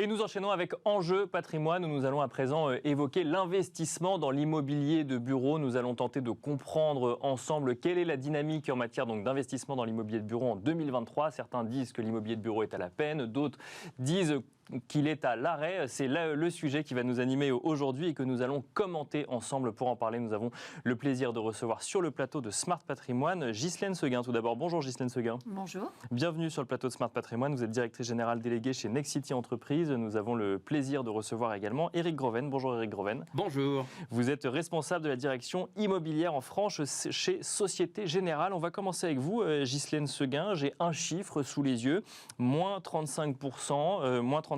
Et nous enchaînons avec Enjeu Patrimoine, où nous allons à présent évoquer l'investissement dans l'immobilier de bureau. Nous allons tenter de comprendre ensemble quelle est la dynamique en matière d'investissement dans l'immobilier de bureau en 2023. Certains disent que l'immobilier de bureau est à la peine, d'autres disent qu'il est à l'arrêt. C'est là le sujet qui va nous animer aujourd'hui et que nous allons commenter ensemble. Pour en parler, nous avons le plaisir de recevoir sur le plateau de Smart Patrimoine Ghislaine Seguin. Tout d'abord, bonjour Ghislaine Seguin. Bonjour. Bienvenue sur le plateau de Smart Patrimoine. Vous êtes directrice générale déléguée chez Nexity Entreprises. Nous avons le plaisir de recevoir également Éric Groven. Bonjour Éric Groven. Bonjour. Vous êtes responsable de la direction immobilière en France chez Société Générale. On va commencer avec vous, Ghislaine Seguin. J'ai un chiffre sous les yeux, moins 35%,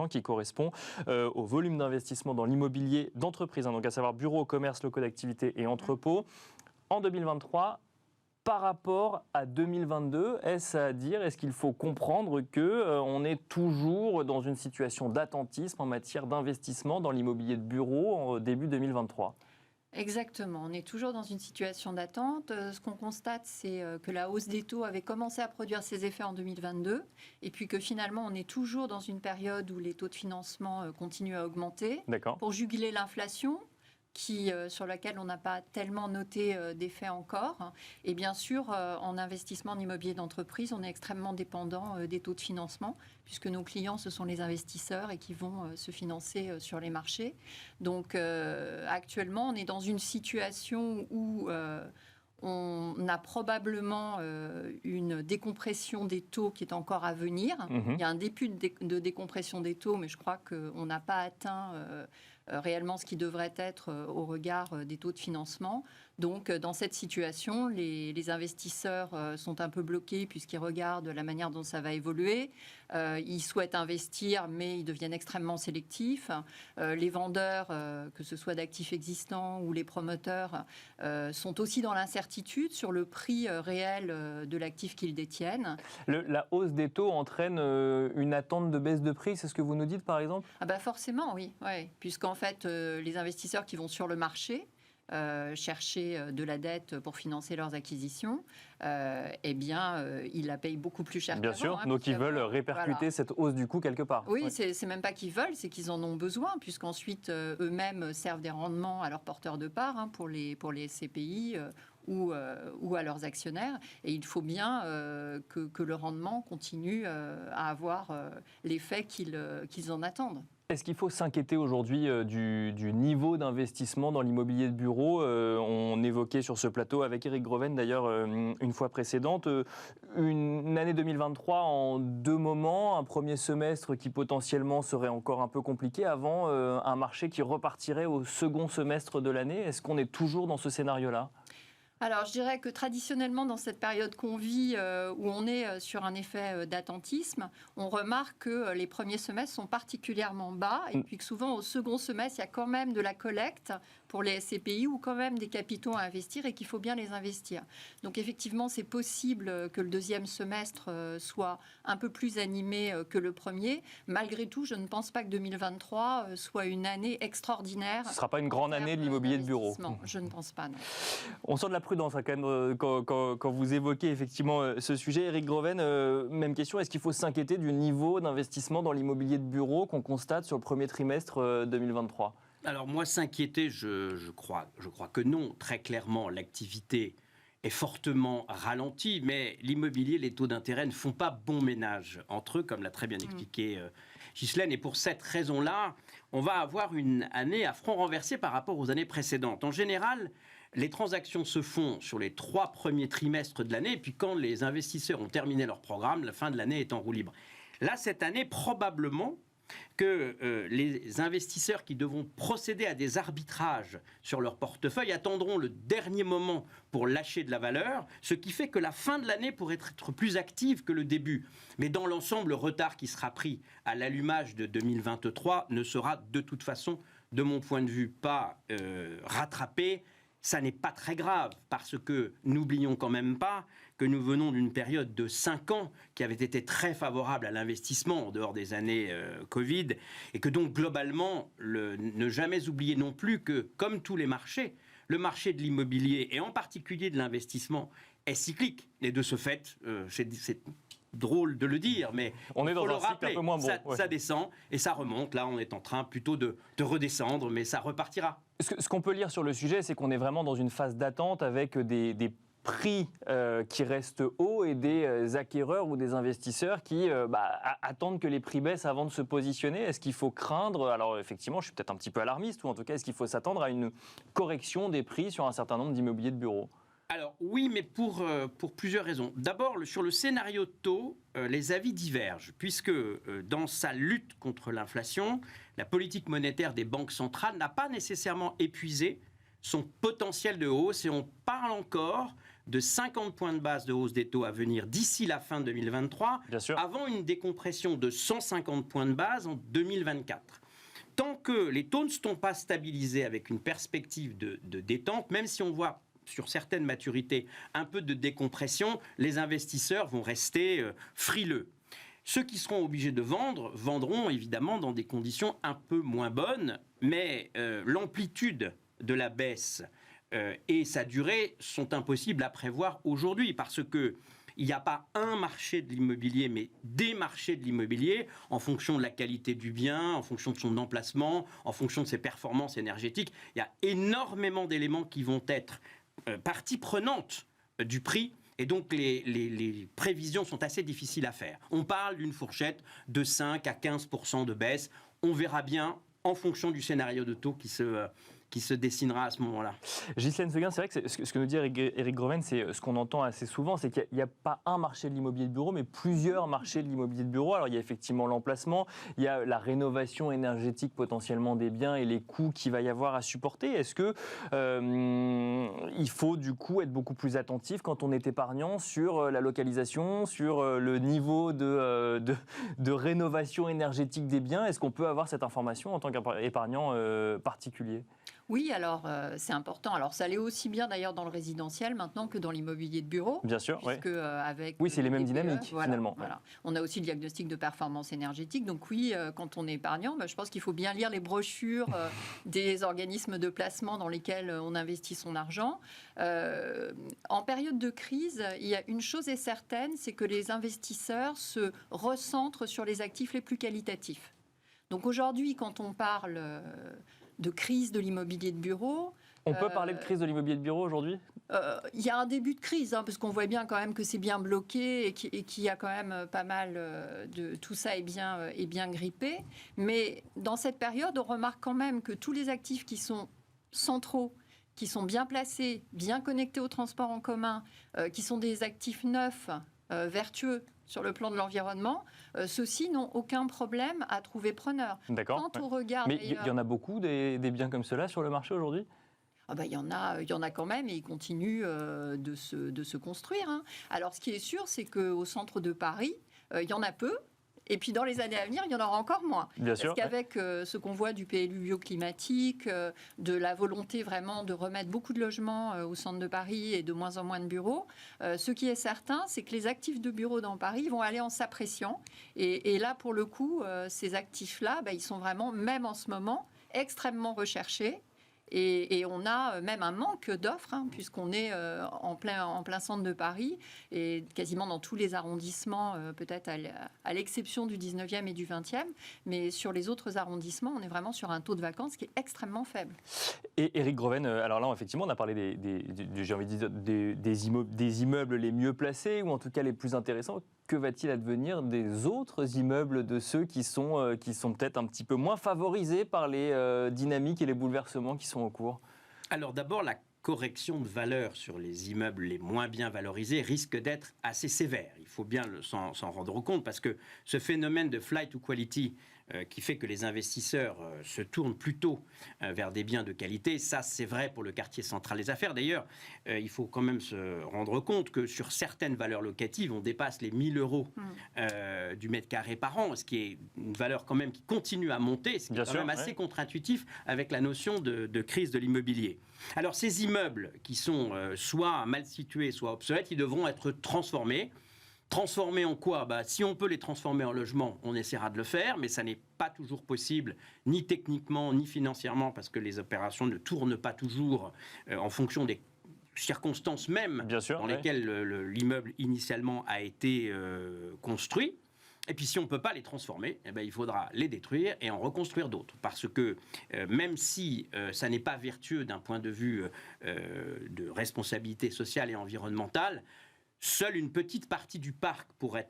qui correspond au volume d'investissement dans l'immobilier d'entreprise, donc à savoir bureaux, commerces, locaux d'activité et entrepôts. En 2023, par rapport à 2022, est-ce à dire, est-ce qu'il faut comprendre qu'on est toujours dans une situation d'attentisme en matière d'investissement dans l'immobilier de bureau en début 2023 ? Exactement, on est toujours dans une situation d'attente. Ce qu'on constate, c'est que la hausse des taux avait commencé à produire ses effets en 2022 et puis que finalement, on est toujours dans une période où les taux de financement continuent à augmenter. D'accord. Pour juguler l'inflation, sur laquelle on n'a pas tellement noté d'effet encore. Et bien sûr, en investissement en immobilier d'entreprise, on est extrêmement dépendant des taux de financement, puisque nos clients, ce sont les investisseurs et qui vont se financer sur les marchés. Donc actuellement, on est dans une situation où on a probablement une décompression des taux qui est encore à venir. Il y a un début de décompression des taux, mais je crois qu'on n'a pas atteint réellement ce qui devrait être au regard des taux de financement. Donc, dans cette situation, les investisseurs sont un peu bloqués puisqu'ils regardent la manière dont ça va évoluer. Ils souhaitent investir, mais ils deviennent extrêmement sélectifs. Les vendeurs, que ce soit d'actifs existants ou les promoteurs, sont aussi dans l'incertitude sur le prix réel de l'actif qu'ils détiennent. La hausse des taux entraîne une attente de baisse de prix, c'est ce que vous nous dites par exemple ? Forcément, oui. Puisqu'en fait, les investisseurs qui vont sur le marché chercher de la dette pour financer leurs acquisitions, ils la payent beaucoup plus cher Bien sûr, donc ils veulent répercuter cette hausse du coût quelque part. Oui, c'est même pas qu'ils veulent, c'est qu'ils en ont besoin, puisqu'ensuite eux-mêmes servent des rendements à leurs porteurs de parts, pour les SCPI ou à leurs actionnaires. Et il faut bien que le rendement continue à avoir l'effet qu'ils en attendent. Est-ce qu'il faut s'inquiéter aujourd'hui du niveau d'investissement dans l'immobilier de bureau ? On évoquait sur ce plateau avec Éric Groven d'ailleurs une fois précédente, une année 2023 en deux moments, un premier semestre qui potentiellement serait encore un peu compliqué avant un marché qui repartirait au second semestre de l'année. Est-ce qu'on est toujours dans ce scénario-là ? Alors, je dirais que traditionnellement, dans cette période qu'on vit, où on est sur un effet d'attentisme, on remarque que les premiers semestres sont particulièrement bas et puis que souvent, au second semestre, il y a quand même de la collecte pour les SCPI ou quand même des capitaux à investir et qu'il faut bien les investir. Donc, effectivement, c'est possible que le deuxième semestre soit un peu plus animé que le premier. Malgré tout, je ne pense pas que 2023 soit une année extraordinaire. Ce ne sera pas une grande année de l'immobilier de bureau. Je ne pense pas, non. On sent de la prudence quand même quand vous évoquez effectivement ce sujet. Éric Groven, même question, est-ce qu'il faut s'inquiéter du niveau d'investissement dans l'immobilier de bureau qu'on constate sur le premier trimestre 2023 ? Alors moi, s'inquiéter, je crois que non. Très clairement, l'activité est fortement ralentie, mais l'immobilier, les taux d'intérêt ne font pas bon ménage entre eux, comme l'a très bien expliqué Ghislaine. Et pour cette raison-là, on va avoir une année à front renversé par rapport aux années précédentes. En général, les transactions se font sur les 3 premiers trimestres de l'année, et puis quand les investisseurs ont terminé leur programme, la fin de l'année est en roue libre. Là, cette année, probablement que les investisseurs qui devront procéder à des arbitrages sur leur portefeuille attendront le dernier moment pour lâcher de la valeur, ce qui fait que la fin de l'année pourrait être plus active que le début. Mais dans l'ensemble, le retard qui sera pris à l'allumage de 2023 ne sera de toute façon, de mon point de vue, pas rattrapé. Ça n'est pas très grave, parce que n'oublions quand même pas que nous venons d'une période de 5 ans qui avait été très favorable à l'investissement en dehors des années Covid, et que donc globalement, ne jamais oublier non plus que, comme tous les marchés, le marché de l'immobilier, et en particulier de l'investissement, est cyclique. Et de ce fait, c'est drôle de le dire, mais on est dans le un cycle rappeler, un peu moins bon. Ça descend et ça remonte. Là, on est en train plutôt de redescendre, mais ça repartira. Ce qu'on peut lire sur le sujet, c'est qu'on est vraiment dans une phase d'attente avec des prix qui restent hauts et des acquéreurs ou des investisseurs qui attendent que les prix baissent avant de se positionner. Est-ce qu'il faut craindre, alors effectivement je suis peut-être un petit peu alarmiste, ou en tout cas est-ce qu'il faut s'attendre à une correction des prix sur un certain nombre d'immobiliers de bureaux ? Alors oui, mais pour plusieurs raisons. D'abord, sur le scénario de taux, les avis divergent, puisque dans sa lutte contre l'inflation, la politique monétaire des banques centrales n'a pas nécessairement épuisé son potentiel de hausse, et on parle encore de 50 points de base de hausse des taux à venir d'ici la fin 2023, avant une décompression de 150 points de base en 2024. Tant que les taux ne sont pas stabilisés avec une perspective de détente, même si on voit sur certaines maturités un peu de décompression, les investisseurs vont rester frileux. Ceux qui seront obligés de vendre, vendront évidemment dans des conditions un peu moins bonnes, mais l'amplitude de la baisse et sa durée sont impossibles à prévoir aujourd'hui, parce que il n'y a pas un marché de l'immobilier, mais des marchés de l'immobilier, en fonction de la qualité du bien, en fonction de son emplacement, en fonction de ses performances énergétiques. Il y a énormément d'éléments qui vont être partie prenante du prix, et donc les prévisions sont assez difficiles à faire. On parle d'une fourchette de 5 à 15% de baisse. On verra bien en fonction du scénario de taux qui se dessinera à ce moment-là. Ghislaine Seguin, c'est vrai que ce que nous dit Éric Groven, c'est ce qu'on entend assez souvent, c'est qu'il n'y a pas un marché de l'immobilier de bureau, mais plusieurs marchés de l'immobilier de bureau. Alors il y a effectivement l'emplacement, il y a la rénovation énergétique potentiellement des biens et les coûts qu'il va y avoir à supporter. Est-ce que il faut du coup être beaucoup plus attentif quand on est épargnant sur la localisation, sur le niveau de rénovation énergétique des biens? Est-ce qu'on peut avoir cette information en tant qu'épargnant particulier ? Oui, alors c'est important. Alors ça l'est aussi bien d'ailleurs dans le résidentiel maintenant que dans l'immobilier de bureau. Bien sûr, puisque, avec oui, c'est les mêmes dynamiques finalement. Voilà. On a aussi le diagnostic de performance énergétique. Donc oui, quand on est épargnant, je pense qu'il faut bien lire les brochures des organismes de placement dans lesquels on investit son argent. En période de crise, il y a une chose est certaine, c'est que les investisseurs se recentrent sur les actifs les plus qualitatifs. Donc aujourd'hui, quand on parle de crise de l'immobilier de bureau. On peut parler de crise de l'immobilier de bureau aujourd'hui ? Il y a un début de crise, parce qu'on voit bien quand même que c'est bien bloqué et qu'il y a quand même pas mal de... Tout ça est bien grippé. Mais dans cette période, on remarque quand même que tous les actifs qui sont centraux, qui sont bien placés, bien connectés au transport en commun, qui sont des actifs neufs, vertueux, sur le plan de l'environnement, ceux-ci n'ont aucun problème à trouver preneur. D'accord. Quand on regarde, mais il y en a beaucoup des biens comme cela sur le marché aujourd'hui ? Il y en a quand même, et ils continuent de se construire. Alors ce qui est sûr, c'est qu'au centre de Paris, il y en a peu. Et puis dans les années à venir, il y en aura encore moins. Bien sûr. Parce qu'avec ce qu'on voit du PLU bioclimatique, de la volonté vraiment de remettre beaucoup de logements au centre de Paris et de moins en moins de bureaux, ce qui est certain, c'est que les actifs de bureaux dans Paris vont aller en s'appréciant. Et là, pour le coup, ces actifs-là, ils sont vraiment, même en ce moment, extrêmement recherchés. Et on a même un manque d'offres, puisqu'on est en plein centre de Paris, et quasiment dans tous les arrondissements, peut-être à l'exception du 19e et du 20e, mais sur les autres arrondissements, on est vraiment sur un taux de vacances qui est extrêmement faible. Et Éric Groven, alors là, effectivement, on a parlé j'ai envie de dire, des immeubles les mieux placés, ou en tout cas les plus intéressants. Que va-t-il advenir des autres immeubles, de ceux qui sont peut-être un petit peu moins favorisés par les dynamiques et les bouleversements qui sont en cours ? Alors d'abord, la correction de valeur sur les immeubles les moins bien valorisés risque d'être assez sévère. Il faut bien s'en rendre compte, parce que ce phénomène de flight to quality qui fait que les investisseurs se tournent plutôt vers des biens de qualité, ça c'est vrai pour le quartier central des affaires. D'ailleurs, il faut quand même se rendre compte que sur certaines valeurs locatives, on dépasse les 1 000 euros du mètre carré par an, ce qui est une valeur quand même qui continue à monter, ce qui est quand même assez contre-intuitif avec la notion de crise de l'immobilier. Alors ces immeubles qui sont soit mal situés, soit obsolètes, ils devront être transformés. Transformer en quoi ? Si on peut les transformer en logement, on essaiera de le faire, mais ça n'est pas toujours possible, ni techniquement, ni financièrement, parce que les opérations ne tournent pas toujours en fonction des circonstances même Bien sûr, dans lesquelles l'immeuble initialement a été construit. Et puis si on ne peut pas les transformer, eh bien, il faudra les détruire et en reconstruire d'autres. Parce que même si ça n'est pas vertueux d'un point de vue de responsabilité sociale et environnementale, seule une petite partie du parc pourra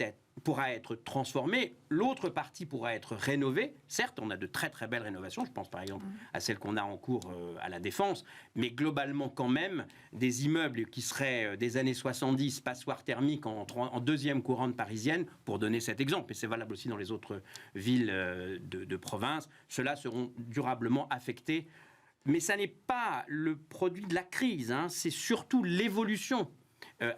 être transformée, l'autre partie pourra être rénovée. Certes, on a de très très belles rénovations, je pense par exemple à celle qu'on a en cours à la Défense, mais globalement quand même, des immeubles qui seraient des années 70, passoires thermiques en deuxième couronne parisienne, pour donner cet exemple, et c'est valable aussi dans les autres villes de province, ceux-là seront durablement affectés. Mais ça n'est pas le produit de la crise, hein, c'est surtout l'évolution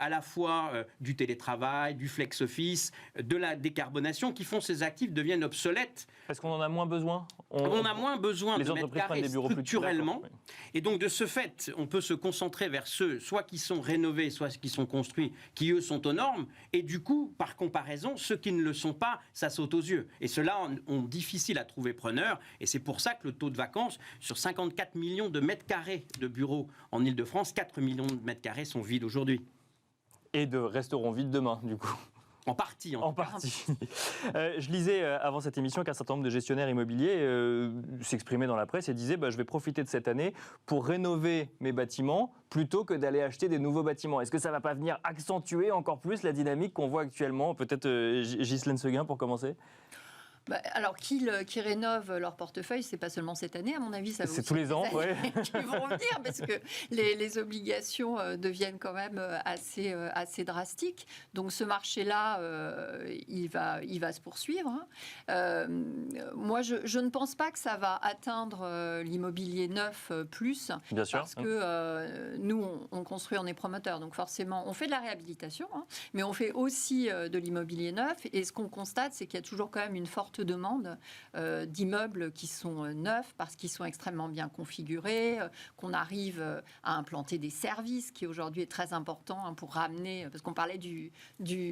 à la fois du télétravail, du flex-office, de la décarbonation, qui font que ces actifs deviennent obsolètes. Parce qu'on en a moins besoin. On a moins besoin de mètres carrés structurellement. Plus et donc, de ce fait, on peut se concentrer vers ceux, soit qui sont rénovés, soit qui sont construits, qui, eux, sont aux normes. Et du coup, par comparaison, ceux qui ne le sont pas, ça saute aux yeux. Et ceux-là ont difficile à trouver preneur. Et c'est pour ça que le taux de vacances, sur 54 millions de mètres carrés de bureaux en Ile-de-France, 4 millions de mètres carrés sont vides aujourd'hui. Et resteront vides demain, du coup. En partie. En partie. Je lisais avant cette émission qu'un certain nombre de gestionnaires immobiliers s'exprimaient dans la presse et disaient je vais profiter de cette année pour rénover mes bâtiments plutôt que d'aller acheter des nouveaux bâtiments. Est-ce que ça ne va pas venir accentuer encore plus la dynamique qu'on voit actuellement? Peut-être Ghislaine Seguin pour commencer. Alors, qui rénovent leur portefeuille, c'est pas seulement cette année, à mon avis, ça va c'est tous les ans, ouais. qui vont venir, parce que les obligations deviennent quand même assez drastiques. Donc, ce marché-là, il va se poursuivre. Moi, je ne pense pas que ça va atteindre l'immobilier neuf plus, bien sûr, parce que nous, on construit, on est promoteur, donc forcément, on fait de la réhabilitation, mais on fait aussi de l'immobilier neuf. Et ce qu'on constate, c'est qu'il y a toujours quand même une forte demande d'immeubles qui sont neufs parce qu'ils sont extrêmement bien configurés, qu'on arrive à implanter des services, qui aujourd'hui est très important pour ramener, parce qu'on parlait du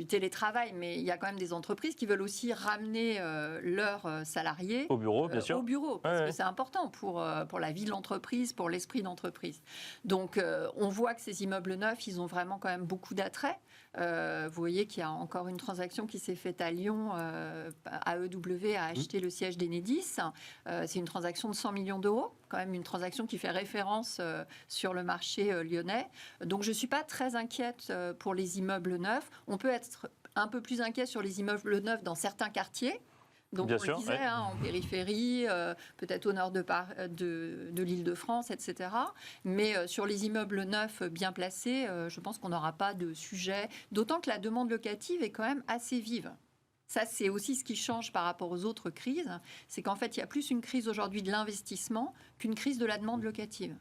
télétravail, mais il y a quand même des entreprises qui veulent aussi ramener leurs salariés au bureau, bien sûr. Au bureau, parce que c'est important pour la vie de l'entreprise, pour l'esprit d'entreprise. Donc, on voit que ces immeubles neufs, ils ont vraiment quand même beaucoup d'attrait. Vous voyez qu'il y a encore une transaction qui s'est faite à Lyon. AEW a acheté le siège d'Enedis. C'est une transaction de 100 millions d'euros, quand même une transaction qui fait référence sur le marché lyonnais. Donc je ne suis pas très inquiète pour les immeubles neufs. On peut être un peu plus inquiet sur les immeubles neufs dans certains quartiers. Donc, bien on sûr, le disait, en périphérie, peut-être au nord de l'Île-de-France, etc. Mais sur les immeubles neufs bien placés, je pense qu'on n'aura pas de sujet. D'autant que la demande locative est quand même assez vive. Ça, c'est aussi ce qui change par rapport aux autres crises. C'est qu'en fait, il y a plus une crise aujourd'hui de l'investissement qu'une crise de la demande locative.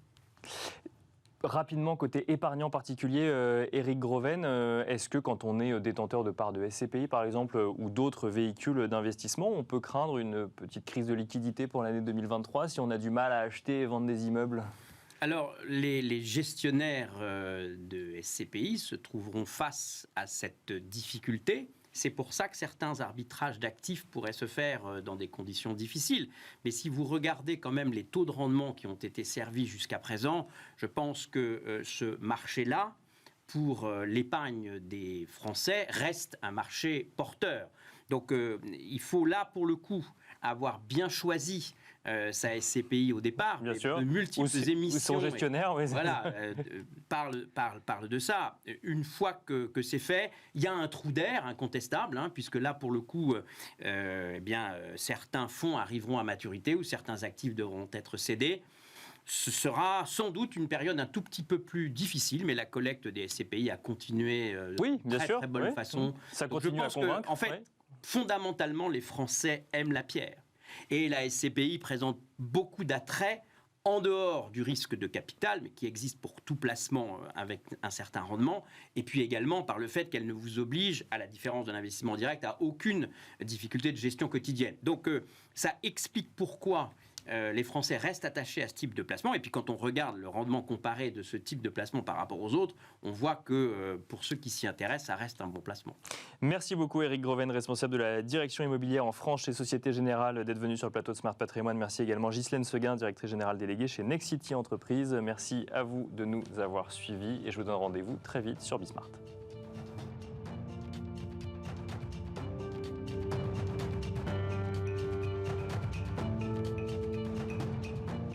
Rapidement, côté épargnant particulier, Éric Groven, est-ce que quand on est détenteur de parts de SCPI, par exemple, ou d'autres véhicules d'investissement, on peut craindre une petite crise de liquidité pour l'année 2023 si on a du mal à acheter et vendre des immeubles ? Alors, les gestionnaires de SCPI se trouveront face à cette difficulté. C'est pour ça que certains arbitrages d'actifs pourraient se faire dans des conditions difficiles. Mais si vous regardez quand même les taux de rendement qui ont été servis jusqu'à présent, je pense que ce marché-là, pour l'épargne des Français, reste un marché porteur. Donc il faut là, pour le coup, avoir bien choisi sa SCPI au départ. Bien sûr. De multiples émissions. Ou son gestionnaire, oui. Voilà, parle de ça. Une fois que c'est fait, il y a un trou d'air incontestable, puisque là, pour le coup, certains fonds arriveront à maturité ou certains actifs devront être cédés. Ce sera sans doute une période un tout petit peu plus difficile, mais la collecte des SCPI a continué de très bonne façon. Ça continue à convaincre. En fait, fondamentalement, les Français aiment la pierre. Et la SCPI présente beaucoup d'attraits en dehors du risque de capital, mais qui existe pour tout placement avec un certain rendement, et puis également par le fait qu'elle ne vous oblige, à la différence de l'investissement direct, à aucune difficulté de gestion quotidienne. Donc ça explique pourquoi les Français restent attachés à ce type de placement. Et puis quand on regarde le rendement comparé de ce type de placement par rapport aux autres, on voit que pour ceux qui s'y intéressent, ça reste un bon placement. Merci beaucoup Éric Groven, responsable de la direction immobilière en France chez Société Générale, d'être venu sur le plateau de Smart Patrimoine. Merci également Ghislaine Seguin, directrice générale déléguée chez Nexity Entreprises. Merci à vous de nous avoir suivis et je vous donne rendez-vous très vite sur Bismart.